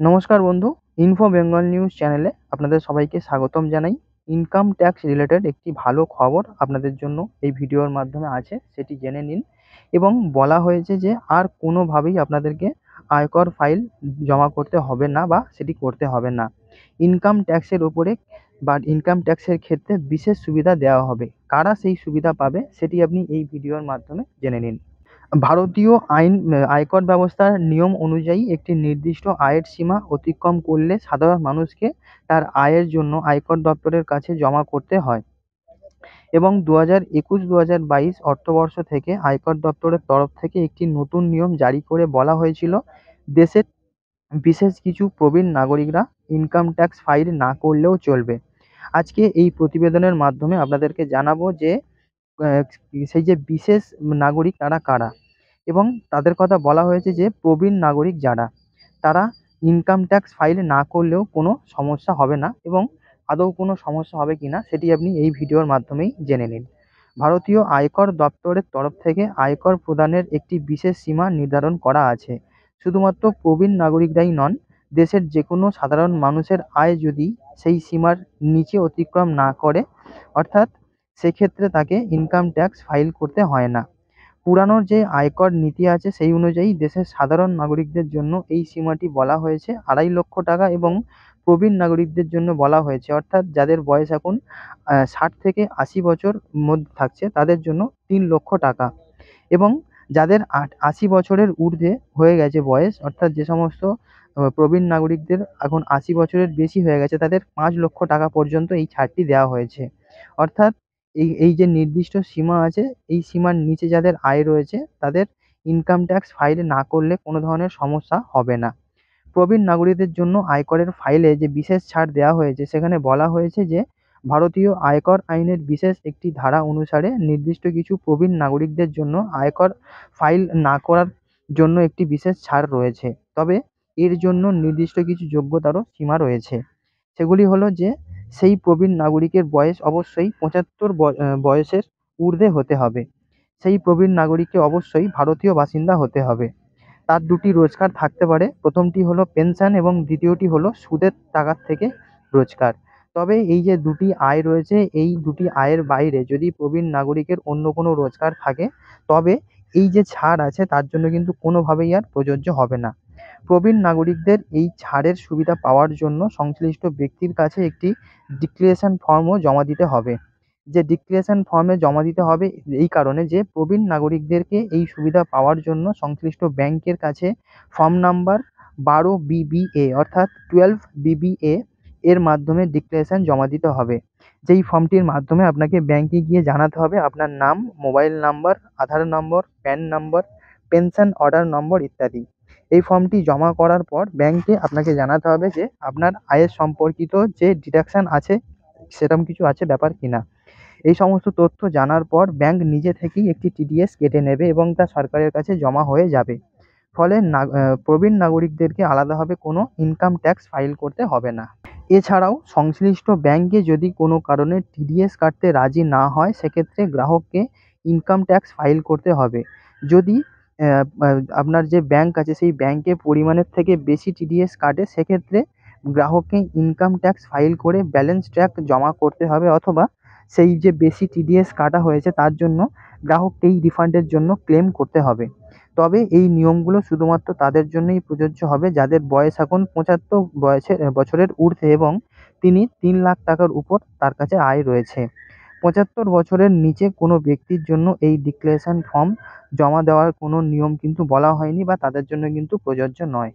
নমস্কার বন্ধু, info Bengal news চ্যানেলে আপনাদের সবাইকে স্বাগতম জানাই। ইনকাম ট্যাক্স রিলেটেড একটি ভালো খবর আপনাদের জন্য এই ভিডিওর মাধ্যমে আছে, সেটি জেনে নিন। এবং বলা হয়েছে যে আর কোনোভাবেই আপনাদেরকে আয়কর ফাইল জমা করতে হবে না বা সেটি করতে হবে না। ইনকাম ট্যাক্সের ওপরে বা ইনকাম ট্যাক্সের ক্ষেত্রে বিশেষ সুবিধা দেওয়া হবে। কারা সেই সুবিধা পাবে সেটি আপনি এই ভিডিওর মাধ্যমে জেনে নিন। ভারতীয় আয়কর ব্যবস্থার নিয়ম অনুযায়ী একটি নির্দিষ্ট আয়ের সীমা অতিক্রম করলে সাধারণ মানুষকে তার আয়ের জন্য আয়কর দপ্তরের কাছে জমা করতে হয়। এবং 2021-2022 অর্থবর্ষ থেকে আয়কর দপ্তরের তরফ থেকে একটি নতুন নিয়ম জারি করে বলা হয়েছিল, দেশের বিশেষ কিছু প্রবীণ নাগরিকরা ইনকাম ট্যাক্স ফাইল না করলেও চলবে। আজকে এই প্রতিবেদনের মাধ্যমে আপনাদেরকে জানাবো যে সেই যে বিশেষ নাগরিক তারা কারা। এবং তাদের কথা বলা হয়েছে যে প্রবীণ নাগরিক যারা, তারা ইনকাম ট্যাক্স ফাইল না করলেও কোনো সমস্যা হবে না। এবং আদৌ কোনো সমস্যা হবে কিনা সেটি আপনি এই ভিডিওর মাধ্যমেই জেনে নিন। ভারতীয় আয়কর দপ্তরের তরফ থেকে আয়কর প্রদানের একটি বিশেষ সীমা নির্ধারণ করা আছে। শুধুমাত্র প্রবীণ নাগরিকরাই নন, দেশের যে কোনো সাধারণ মানুষের আয় যদি সেই সীমার নিচে অতিক্রম না করে, অর্থাৎ সেক্ষেত্রে তাকে ইনকাম ট্যাক্স ফাইল করতে হয় না। পুরানো যে আয়কর নীতি আছে সেই অনুযায়ী দেশের সাধারণ নাগরিকদের জন্য এই সীমাটি বলা হয়েছে 2.5 লক্ষ টাকা, এবং প্রবীণ নাগরিকদের জন্য বলা হয়েছে, অর্থাৎ যাদের বয়স এখন 60 থেকে 80 বছর মধ্যে থাকছে, তাদের জন্য 3 লক্ষ টাকা। এবং যাদের 80 বছরের ঊর্ধ্বে হয়ে গেছে বয়স, অর্থাৎ যে সমস্ত প্রবীণ নাগরিকদের এখন 80 বছরের বেশি হয়ে গেছে, তাদের 5 লক্ষ টাকা পর্যন্ত এই ছাড়টি দেওয়া হয়েছে। অর্থাৎ এই এই যে নির্দিষ্ট সীমা আছে, এই সীমার নিচে যাদের আয় রয়েছে তাদের ইনকাম ট্যাক্স ফাইল না করলে কোনো ধরনের সমস্যা হবে না। প্রবীণ নাগরিকদের জন্য আয়করের ফাইলে যে বিশেষ ছাড় দেওয়া হয়েছে, সেখানে বলা হয়েছে যে ভারতীয় আয়কর আইনের বিশেষ একটি ধারা অনুসারে নির্দিষ্ট কিছু প্রবীণ নাগরিকদের জন্য আয়কর ফাইল না করার জন্য একটি বিশেষ ছাড় রয়েছে। তবে এর জন্য নির্দিষ্ট কিছু যোগ্যতারও সীমা রয়েছে। সেগুলি হলো যে সেই প্রবীণ নাগরিকের বয়স অবশ্যই 75 বয়সের ঊর্ধ্বে হতে হবে। সেই প্রবীণ নাগরিককে অবশ্যই ভারতীয় বাসিন্দা হতে হবে। তার 2টি রোজগার থাকতে পারে। প্রথমটি হলো পেনশন এবং দ্বিতীয়টি হলো সুদের টাকার থেকে রোজগার। তবে এই যে 2টি আয় রয়েছে, এই 2টি আয়ের বাইরে যদি প্রবীণ নাগরিকের অন্য কোনো রোজগার থাকে, তবে এই যে ছাড় আছে তার জন্য কিন্তু কোনোভাবেই আর প্রযোজ্য হবে না। প্রবীণ নাগরিকদের এই ছাড়ের সুবিধা পাওয়ার জন্য সংশ্লিষ্ট ব্যক্তির কাছে একটি ডিক্লারেশন ফর্মও জমা দিতে হবে। যে ডিক্লারেশন ফর্মে জমা দিতে হবে এই কারণে যে প্রবীণ নাগরিকদেরকে এই সুবিধা পাওয়ার জন্য সংশ্লিষ্ট ব্যাংকের কাছে ফর্ম নাম্বার 12BBA অর্থাৎ 12BBA এর মাধ্যমে ডিক্লারেশন জমা দিতে হবে। যেই ফর্মটির মাধ্যমে আপনাকে ব্যাংকে গিয়ে জানাতে হবে আপনার নাম, mobile number, Aadhaar number, PAN number, pension order number ইত্যাদি। এই ফর্মটি জমা করার পর ব্যাংকে আপনাকে জানাতে হবে যে আপনার আয়ের সম্পর্কিত যে ডিডাকশন আছে সেরকম কিছু আছে ব্যাপার কিনা। এই সমস্ত তথ্য জানার পর ব্যাংক নিজে থেকেই একটি টিডিএস কেটে নেবে এবং তা সরকারের কাছে জমা হয়ে যাবে। ফলে প্রবীণ নাগরিকদেরকে আলাদাভাবে কোনো ইনকাম ট্যাক্স ফাইল করতে হবে না। এছাড়াও সংশ্লিষ্ট ব্যাংকে যদি কোনো কারণে টিডিএস কাটতে রাজি না হয়, সেক্ষেত্রে গ্রাহককে ইনকাম ট্যাক্স ফাইল করতে হবে। যদি আপনার যে ব্যাংক আছে সেই ব্যাংকে পরিমাণের থেকে বেশি টিডিএস কাটে, সেক্ষেত্রে গ্রাহককে ইনকাম ট্যাক্স ফাইল করে ব্যালেন্স ট্যাক্স জমা করতে হবে, অথবা সেই যে বেশি টিডিএস কাটা হয়েছে তার জন্য গ্রাহককেই রিফান্ডের জন্য ক্লেম করতে হবে। তবে এই নিয়মগুলো শুধুমাত্র তাদের জন্যই প্রযোজ্য হবে যাদের বয়স এখন 75 বছরের ঊর্ধ্বে এবং তিনি 3 লাখ টাকার উপর তার কাছে আয় রয়েছে। 75 বছরের নিচে কোনো ব্যক্তির জন্য এই ডিক্লারেশন ফর্ম জমা দেওয়ার কোনো নিয়ম কিন্তু বলা হয়নি বা তাদের জন্য কিন্তু প্রযোজ্য নয়।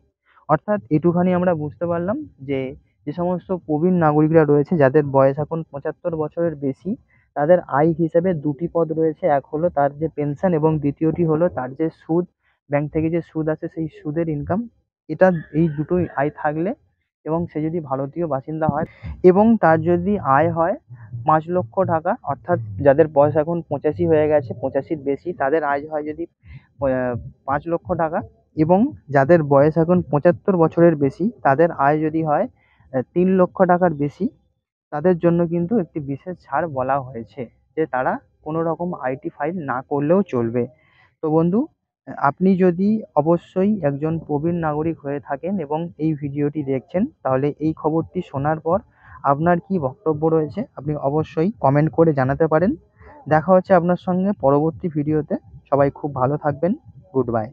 অর্থাৎ এটুখানি আমরা বুঝতে পারলাম যে যে সমস্ত প্রবীণ নাগরিকরা রয়েছে যাদের বয়স এখন 75 বছরের বেশি, তাদের আয় হিসেবে 2টি পদ রয়েছে। এক হলো তার যে পেনশন এবং দ্বিতীয়টি হলো তার যে সুদ, ব্যাংক থেকে যে সুদ আসে সেই সুদের ইনকাম। এটা এই দুটোই আয় থাকলে এবং সে যদি ভারতীয় বাসিন্দা হয় এবং তার যদি আয় হয় 5 লক্ষ টাকা, অর্থাৎ যাদের বয়স এখন 85 হয়ে গেছে, 85-র বেশি, তাদের আয় হয় যদি 5 লক্ষ টাকা, এবং যাদের বয়স এখন 75 বছরের বেশি তাদের আয় যদি হয় 3 লক্ষ টাকার বেশি, তাদের জন্য কিন্তু একটি বিশেষ ছাড় বলা হয়েছে যে তারা কোনো রকম আইটি ফাইল না করলেও চলবে। তো বন্ধু, আপনি যদি অবশ্যই একজন প্রবীণ নাগরিক হয়ে থাকেন এবং এই ভিডিওটি দেখছেন, তাহলে এই খবরটি শোনার পর আপনার কি বক্তব্য রয়েছে আপনি অবশ্যই কমেন্ট করে জানাতে পারেন। দেখা হচ্ছে আপনার সঙ্গে পরবর্তী ভিডিওতে। সবাই খুব ভালো থাকবেন। Good bye.